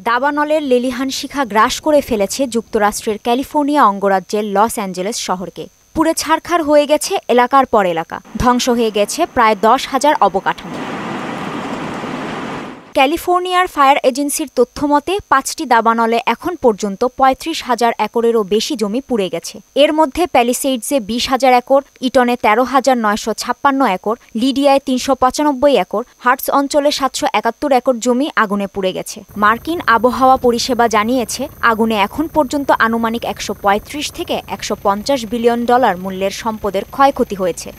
দাবানলের লেলিহান শিখা গ্রাস করে ফেলেছে যুক্তরাষ্ট্রের ক্যালিফোর্নিয়া অঙ্গরাজ্যের লস অ্যাঞ্জেলেস শহরকে। পুড়ে ছারখার হয়ে গেছে এলাকার পর এলাকা, ধ্বংস হয়ে গেছে প্রায় 10,000 অবকাঠামো। ক্যালিফোর্নিয়ার ফায়ার এজেন্সির তথ্যমতে 5টি দাবানলে এখন পর্যন্ত 35,000 একরেরও বেশি জমি পুড়ে গেছে। এর মধ্যে প্যালিসেইডসে 20,000 একর, ইটনে 13,956 একর, লিডিয়ায় 395 একর, হার্টস অঞ্চলে 771 একর জমি আগুনে পুড়ে গেছে। মার্কিন আবহাওয়া পরিষেবা জানিয়েছে, আগুনে এখন পর্যন্ত আনুমানিক 135 থেকে 150 বিলিয়ন ডলার মূল্যের সম্পদের ক্ষয়ক্ষতি হয়েছে।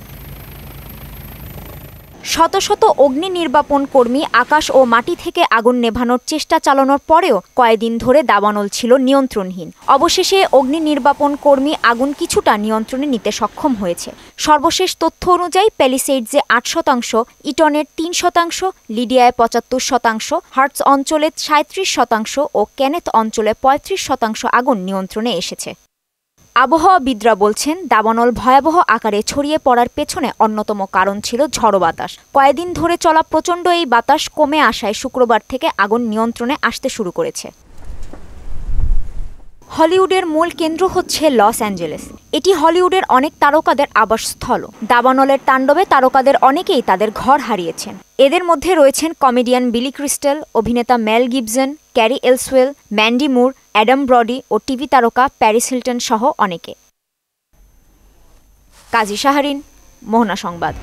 শত শত অগ্নি নির্বাপন কর্মী আকাশ ও মাটি থেকে আগুন নেভানোর চেষ্টা চালানোর পরেও কয়েকদিন ধরে দাবানল ছিল নিয়ন্ত্রণহীন। অবশেষে অগ্নি নির্বাপন কর্মী আগুন কিছুটা নিয়ন্ত্রণে নিতে সক্ষম হয়েছে। সর্বশেষ তথ্য অনুযায়ী প্যালিসেইডসে 8%, ইটনের 3%, লিডিয়ায় 75%, হার্টস অঞ্চলে 37% ও কেনেথ অঞ্চলে 35% আগুন নিয়ন্ত্রণে এসেছে। আবহাওয়াবিদরা বলছেন, দাবানল ভয়াবহ আকারে ছড়িয়ে পড়ার পেছনে অন্যতম কারণ ছিল ঝড়ো বাতাস। কয়েকদিন ধরে চলা প্রচণ্ড এই বাতাস কমে আসায় শুক্রবার থেকে আগুন নিয়ন্ত্রণে আসতে শুরু করেছে। হলিউডের মূল কেন্দ্র হচ্ছে লস অ্যাঞ্জেলেস। এটি হলিউডের অনেক তারকাদের আবাসস্থল। দাবানলের তাণ্ডবে তারকাদের অনেকেই তাদের ঘর হারিয়েছেন। এদের মধ্যে রয়েছেন কমেডিয়ান বিলি ক্রিস্টেল, অভিনেতা মেল গিবসন, ক্যারি এলসওয়েল, ম্যান্ডি মুর, অ্যাডাম ব্রডি ও টিভি তারকা প্যারিস হিলটন সহ অনেকে। কাজী শাহরিন, মোহনা সংবাদ।